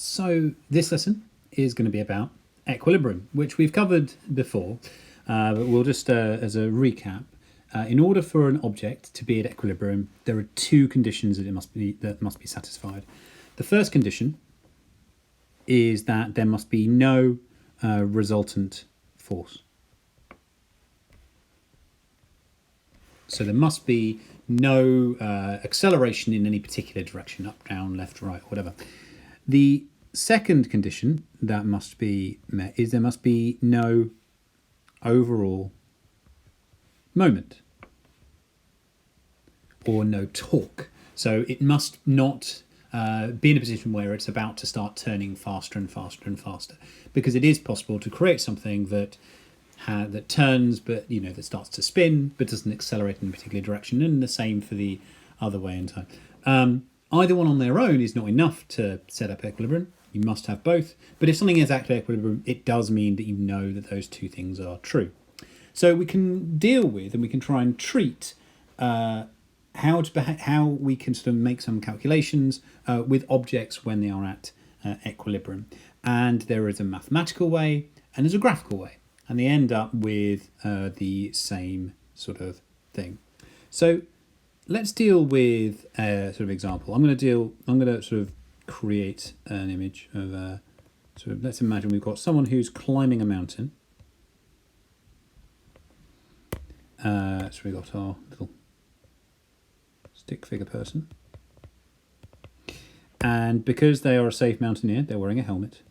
So this lesson is going to be about equilibrium, which we've covered before, but we'll just, as a recap, in order for an object to be at equilibrium, there are two conditions that must be satisfied. The first condition is that there must be no resultant force. So there must be no acceleration in any particular direction, up, down, left, right, whatever. The second condition that must be met is there must be no overall moment or no torque. So it must not be in a position where it's about to start turning faster and faster and faster, because it is possible to create something that turns, but that starts to spin but doesn't accelerate in a particular direction, and the same for the other way in time. Either one on their own is not enough to set up equilibrium. You must have both. But if something is at equilibrium, it does mean that you know that those two things are true. So we can deal with, and we can try and treat how we can sort of make some calculations with objects when they are at equilibrium. And there is a mathematical way and there's a graphical way, and they end up with the same sort of thing. So let's deal with a sort of example. I'm going to sort of create an image of let's imagine we've got someone who's climbing a mountain. So we've got our little stick figure person. And because they are a safe mountaineer, they're wearing a helmet.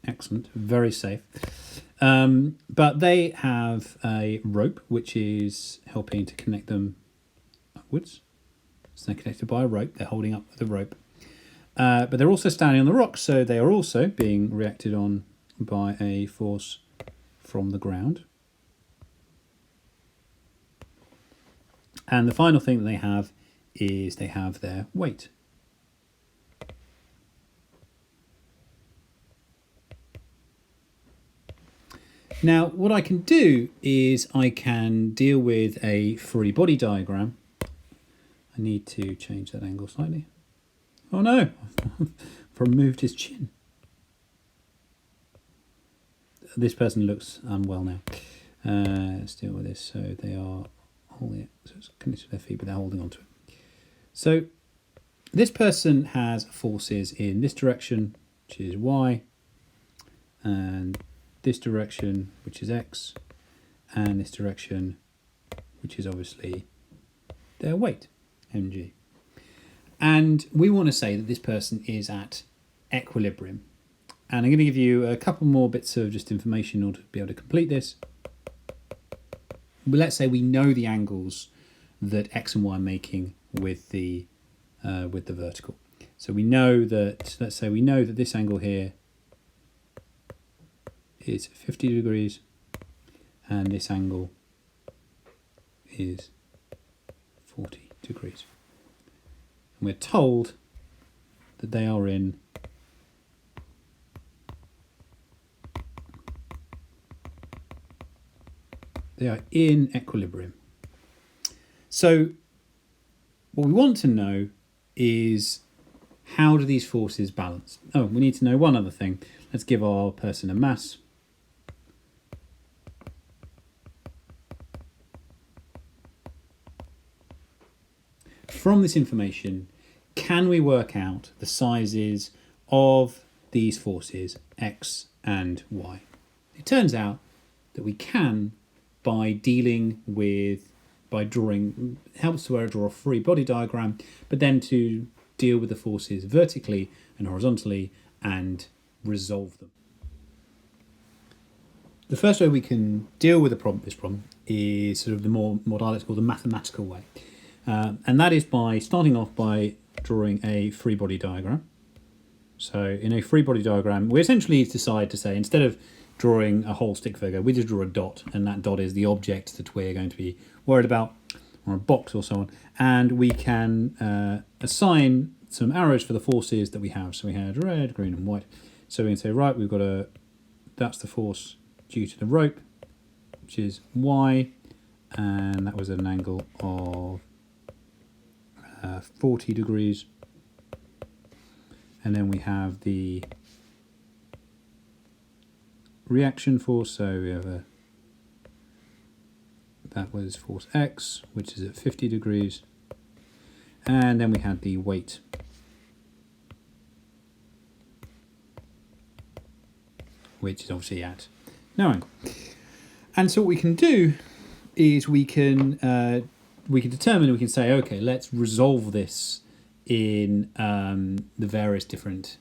Excellent, very safe. But they have a rope which is helping to connect them upwards. So they're connected by a rope, they're holding up the rope. But they're also standing on the rocks, so they are also being reacted on by a force from the ground. And the final thing that they have is they have their weight. Now, what I can do is I can deal with a free body diagram. I need to change that angle slightly. Oh no, I've removed his chin. This person looks unwell now. Let's deal with this. So they are holding it, so it's connected to their feet, but they're holding onto it. So this person has forces in this direction, which is Y, and this direction, which is X, and this direction, which is obviously their weight, mg. And we want to say that this person is at equilibrium. And I'm going to give you a couple more bits of just information in order to be able to complete this. But let's say we know the angles that X and Y are making with the vertical. So we know that, let's say we know that this angle here is 50 degrees and this angle is 40 degrees. And we're told that they are in equilibrium. So what we want to know is, how do these forces balance? Oh, we need to know one other thing. Let's give our person a mass. From this information, can we work out the sizes of these forces, X and Y? It turns out that we can by drawing, helps to draw a free body diagram, but then to deal with the forces vertically and horizontally and resolve them. The first way we can deal with this problem is sort of the more dialectical, the mathematical way. And that is by starting off by drawing a free body diagram. So in a free body diagram, we essentially decide to say, instead of drawing a whole stick figure, we just draw a dot, and that dot is the object that we're going to be worried about, or a box or so on. And we can assign some arrows for the forces that we have. So we had red, green and white. So we can say, right, that's the force due to the rope, which is Y, and that was at an angle of 40 degrees. And then we have the reaction force, so we have that was force X, which is at 50 degrees. And then we had the weight. Which is obviously at no angle. And so what we can do is we can determine, we can say, okay, let's resolve this in the various different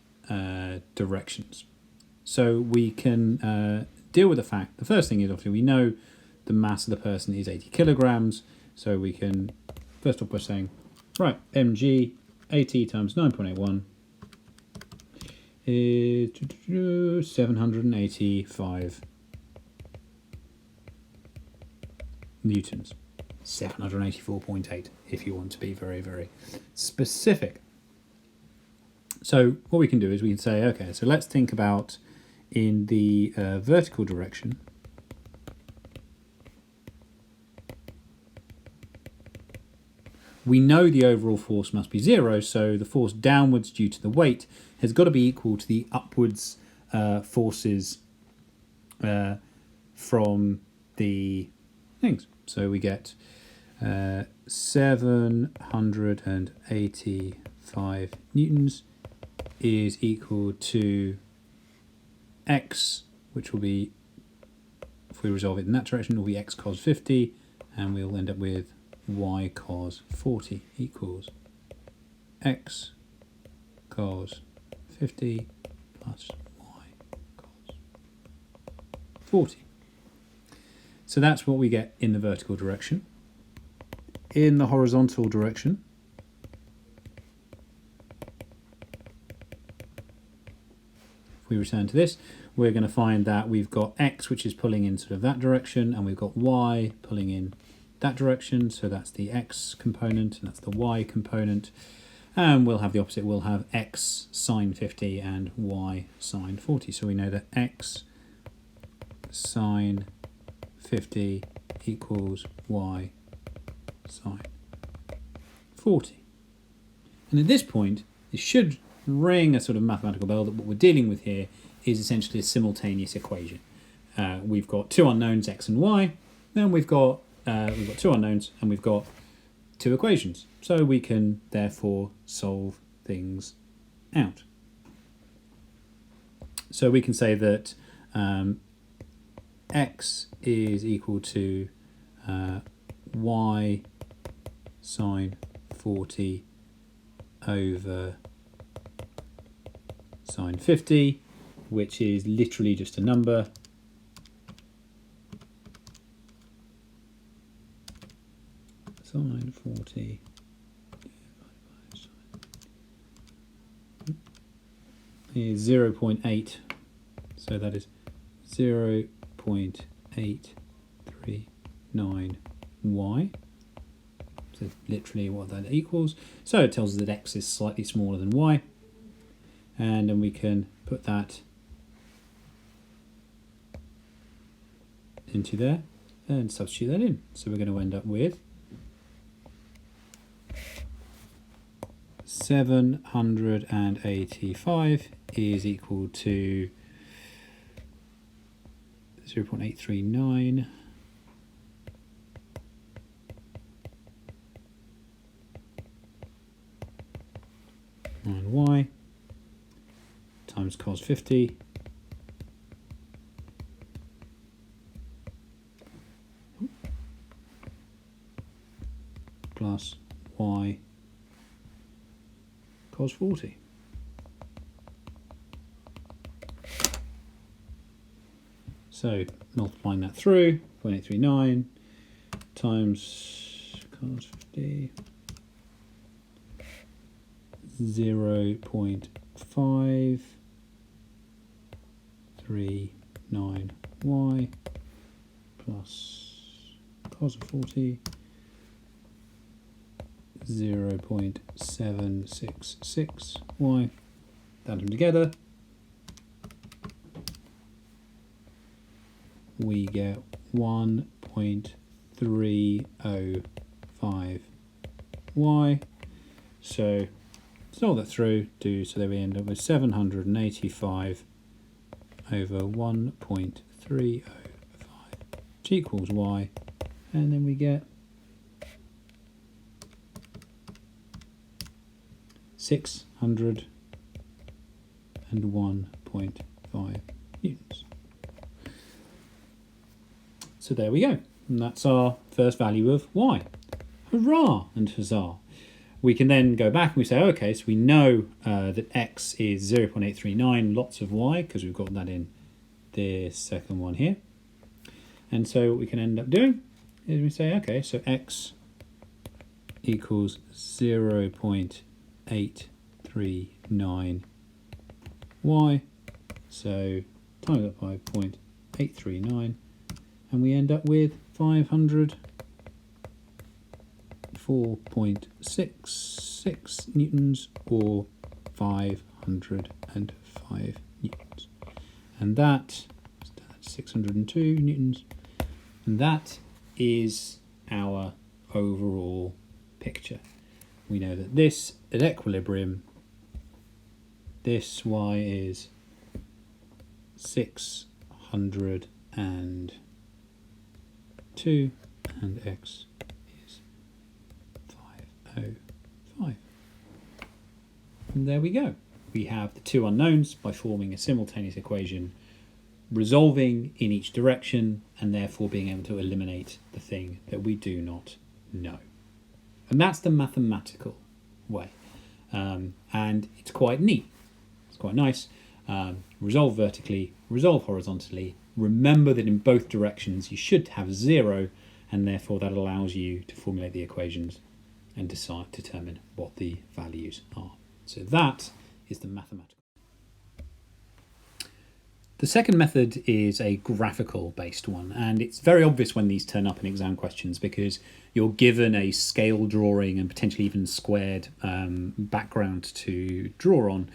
directions. So we can deal with the fact, the first thing is obviously we know the mass of the person is 80 kilograms. So we can, first off by saying, right, mg 80 times 9.81 is 785 newtons. 784.8 if you want to be very, very specific. So what we can do is we can say, okay, so let's think about in the vertical direction. We know the overall force must be 0, so the force downwards due to the weight has got to be equal to the upwards forces from the things. So we get 785 newtons is equal to x, which will be, if we resolve it in that direction, will be x cos 50, and we'll end up with y cos 40 equals x cos 50 plus y cos 40. So that's what we get in the vertical direction. In the horizontal direction, if we return to this, we're going to find that we've got x, which is pulling in sort of that direction, and we've got y pulling in that direction. So that's the x component, and that's the y component. And we'll have the opposite. We'll have x sine 50 and y sine 40. So we know that x sine 50 equals y sine 40. And at this point, it should ring a sort of mathematical bell that what we're dealing with here is essentially a simultaneous equation. We've got two unknowns, x and y, then we've got two unknowns, and we've got two equations. So we can therefore solve things out. So we can say that x is equal to y sine 40 over sine 50, which is literally just a number. Sine 40 is 0.8, so that is 0.839y. So literally what that equals. So it tells us that x is slightly smaller than y, and then we can put that into there and substitute that in. So we're going to end up with 785 is equal to 0.839 and y times cos 50 plus y cos 40. So multiplying that through, 0.839 times cos 50, 0.539y plus cos of 40, 0.766y. Add them together, we get 1.305y, So solve that through, so there we end up with 785 over 1.305, which equals y, and then we get 601.5 newtons. So there we go, and that's our first value of y. Hurrah and huzzah! We can then go back and we say, okay, so we know that x is 0.839 lots of y, because we've got that in this second one here. And so what we can end up doing is we say, okay, so x equals 0.839 y, so times that by 0.839, and we end up with 504.66 newtons, or 505 newtons. And that's 602 newtons. And that is our overall picture. We know that this, at equilibrium, this y is 602 and x is 505. And there we go. We have the two unknowns by forming a simultaneous equation, resolving in each direction, and therefore being able to eliminate the thing that we do not know. And that's the mathematical way. And it's quite neat. It's quite nice. Resolve vertically, resolve horizontally. Remember that in both directions you should have zero, and therefore that allows you to formulate the equations and determine what the values are. So that is the mathematical. The second method is a graphical based one, and it's very obvious when these turn up in exam questions because you're given a scale drawing and potentially even squared background to draw on,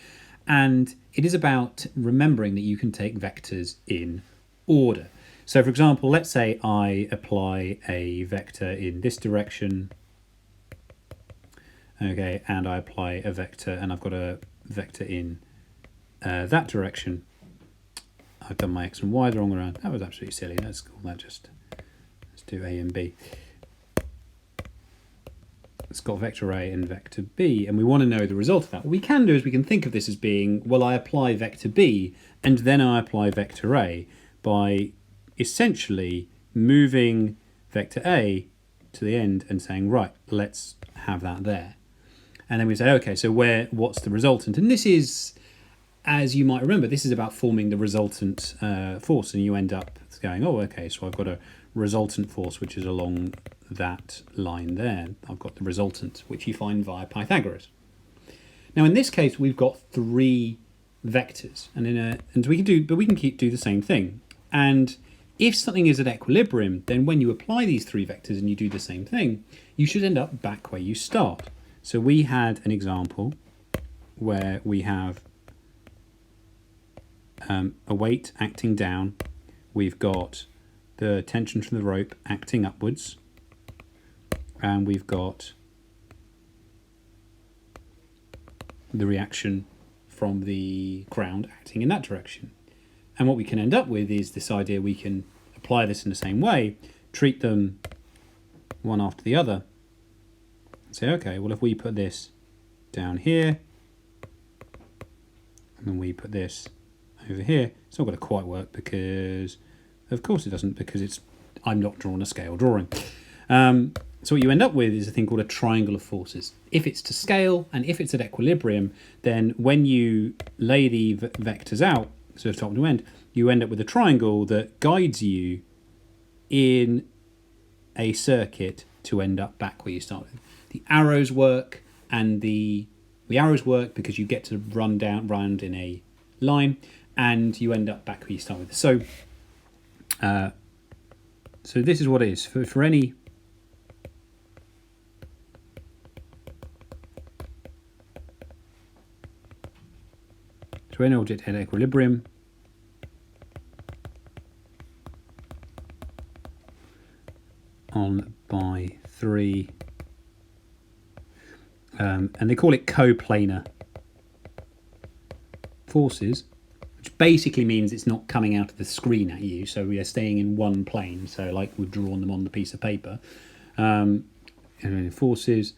and it is about remembering that you can take vectors in order. So for example, let's say I apply a vector in this direction, okay, and I apply a vector, and I've got a vector in that direction. I've done my x and y the wrong way around. That was absolutely silly. Let's call that let's do a and b. It's got vector a and vector b, and we want to know the result of that. What we can do is we can think of this as being, well, I apply vector b and then I apply vector a by essentially moving vector a to the end and saying, right, let's have that there. And then we say, okay, so what's the resultant? And this is, as you might remember, this is about forming the resultant force, and you end up going, oh, okay, so I've got a resultant force which is along that line there. I've got the resultant, which you find via Pythagoras. Now, in this case, we've got three vectors, and we can do the same thing. And if something is at equilibrium, then when you apply these three vectors and you do the same thing, you should end up back where you start. So we had an example where we have a weight acting down. We've got the tension from the rope acting upwards, and we've got the reaction from the ground acting in that direction. And what we can end up with is this idea we can apply this in the same way, treat them one after the other, and say, okay, well, if we put this down here, and then we put this over here, it's not going to quite work because, of course it doesn't, because I'm not drawing a scale drawing. So what you end up with is a thing called a triangle of forces. If it's to scale and if it's at equilibrium, then when you lay the vectors out, so top to end, you end up with a triangle that guides you in a circuit to end up back where you started. The arrows work, and the arrows work because you get to run round in a line, and you end up back where you start with. So, so this is what it is for any. So any object at equilibrium, on by 3 and they call it coplanar forces, which basically means it's not coming out of the screen at you. So we are staying in one plane. So like we've drawn them on the piece of paper. And then forces.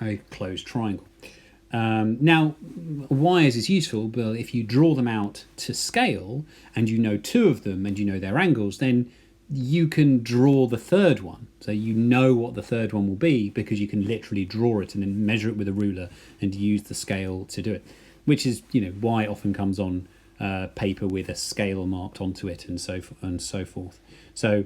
A closed triangle. Now, why is this useful? Well, if you draw them out to scale and you know two of them and you know their angles, then you can draw the third one. So you know what the third one will be because you can literally draw it and then measure it with a ruler and use the scale to do it, which is, you know, why it often comes on paper with a scale marked onto it and so forth. So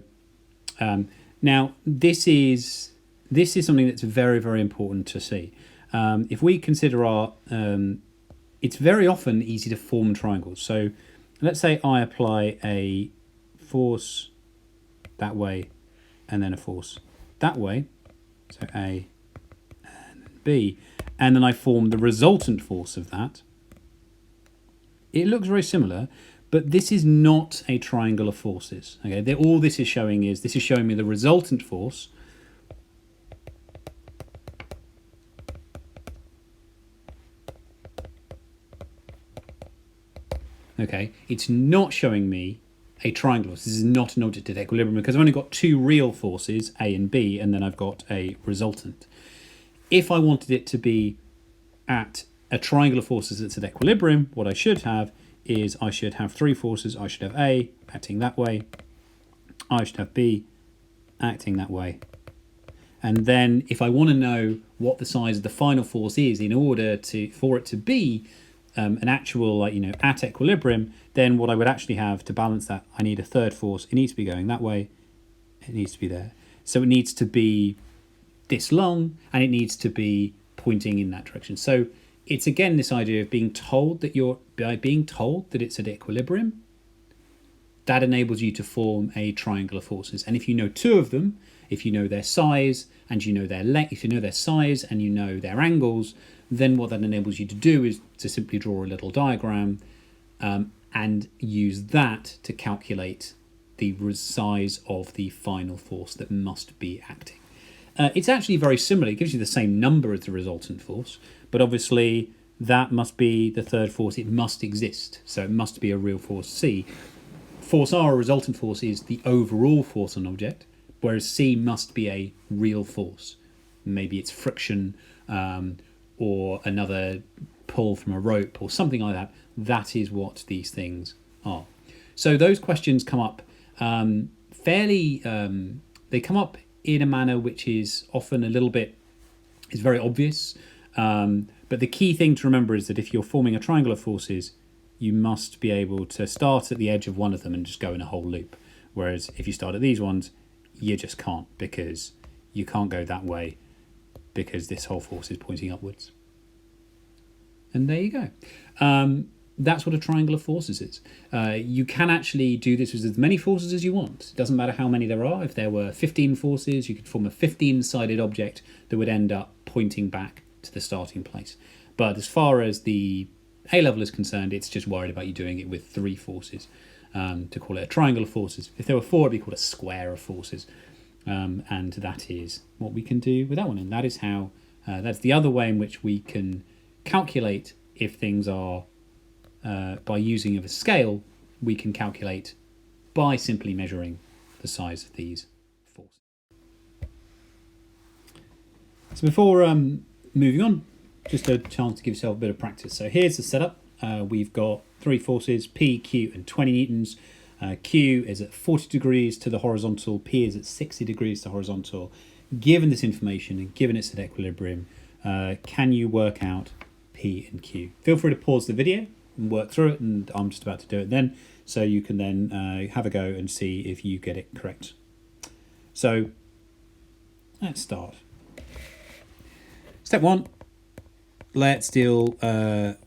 now this is something that's very, very important to see. If we consider our, it's very often easy to form triangles. So let's say I apply a force that way and then a force that way, so A and B, and then I form the resultant force of that. It looks very similar, but this is not a triangle of forces. Okay, all this is showing me the resultant force. Okay, it's not showing me a triangle. This is not an object at equilibrium because I've only got two real forces, A and B, and then I've got a resultant. If I wanted it to be at a triangle of forces that's at equilibrium, what I should have is I should have three forces. I should have A acting that way. I should have B acting that way. And then if I want to know what the size of the final force is in order for it to be an actual, at equilibrium, then what I would actually have to balance that, I need a third force. It needs to be going that way. It needs to be there. So it needs to be this long and it needs to be pointing in that direction. So it's again this idea of being told that it's at equilibrium, that enables you to form a triangle of forces. And if you know two of them, if you know their size and you know their length, if you know their size and you know their angles, then what that enables you to do is to simply draw a little diagram and use that to calculate the size of the final force that must be acting. It's actually very similar. It gives you the same number as the resultant force, but obviously that must be the third force. It must exist, so it must be a real force C. Force R, a resultant force, is the overall force on an object, whereas C must be a real force. Maybe it's friction, or another pull from a rope or something like that. That is what these things are. So those questions come up they come up in a manner which is often is very obvious. But the key thing to remember is that if you're forming a triangle of forces, you must be able to start at the edge of one of them and just go in a whole loop. Whereas if you start at these ones, you just can't, because you can't go that way, because this whole force is pointing upwards. And there you go. That's what a triangle of forces is. You can actually do this with as many forces as you want. It doesn't matter how many there are. If there were 15 forces, you could form a 15-sided object that would end up pointing back to the starting place. But as far as the A-level is concerned, it's just worried about you doing it with three forces, to call it a triangle of forces. If there were four, it'd be called a square of forces. And that is what we can do with that one. And that is how, that's the other way in which we can calculate if things are, by using of a scale, we can calculate by simply measuring the size of these forces. So before moving on, just a chance to give yourself a bit of practice. So here's the setup. We've got three forces, P, Q, and 20 newtons. Q is at 40 degrees to the horizontal, P is at 60 degrees to the horizontal. Given this information and given it's at equilibrium, can you work out P and Q? Feel free to pause the video and work through it, and I'm just about to do it then, so you can then have a go and see if you get it correct. So let's start. Step one, let's deal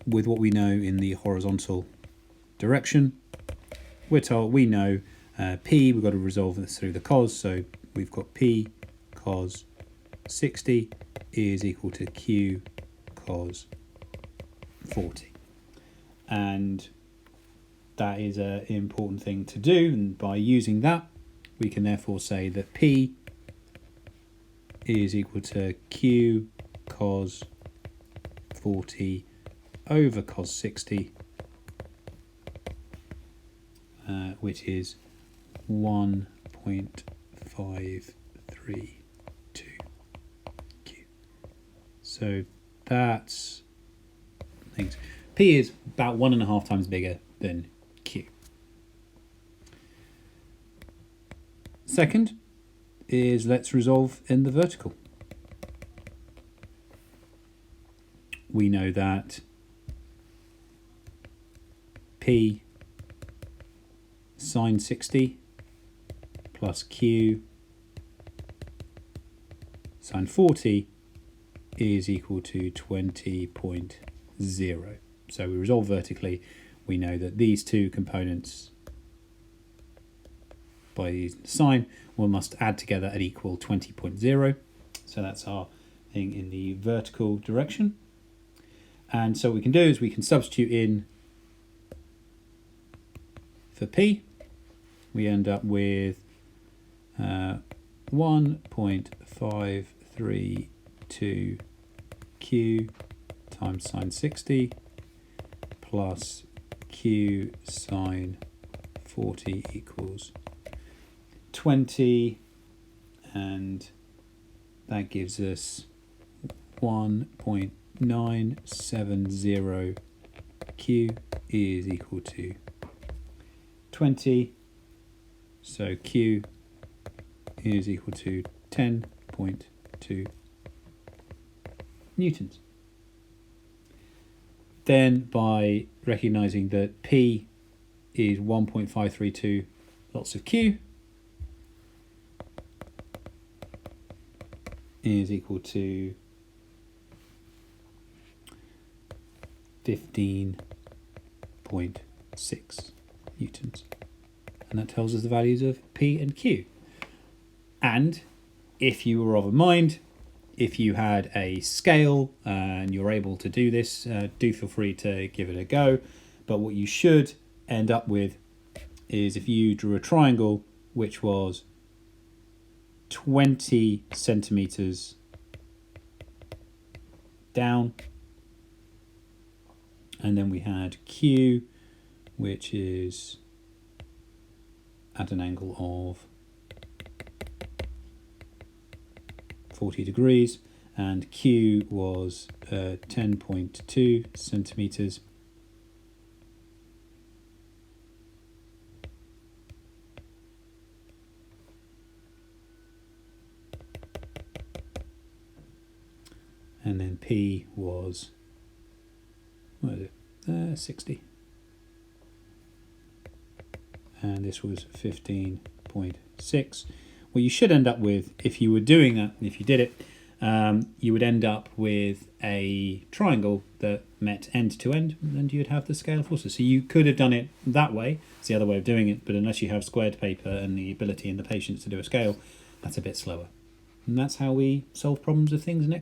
with what we know in the horizontal direction. We know P, we've got to resolve this through the cos, so we've got P cos 60 is equal to Q cos 40. And that is an important thing to do, and by using that we can therefore say that P is equal to Q cos 40 over cos 60, which is 1.532 Q. So that's things. P is about 1.5 times bigger than Q. Second is let's resolve in the vertical. We know that P sine 60 plus Q sine 40 is equal to 20.0. So we resolve vertically. We know that these two components by using the sign we must add together and equal 20.0. So that's our thing in the vertical direction. And so what we can do is we can substitute in for P. We end up with 1.532 Q times sine 60 plus Q sine 40 equals 20, and that gives us 1.970 Q is equal to 20, so Q is equal to 10.2 newtons. Then by recognizing that P is 1.532 lots of Q is equal to 15.6 newtons. And that tells us the values of P and Q. And if you were of a mind, if you had a scale and you're able to do this, do feel free to give it a go. But what you should end up with is if you drew a triangle which was 20 centimeters down, and then we had Q which is at an angle of 40 degrees, and Q was 10.2 centimeters. And then P was, what is it, 60. And this was 15.6. What you should end up with, if you were doing that, if you did it, you would end up with a triangle that met end to end, and you'd have the scale forces. So you could have done it that way. It's the other way of doing it, but unless you have squared paper and the ability and the patience to do a scale, that's a bit slower. And that's how we solve problems with things next.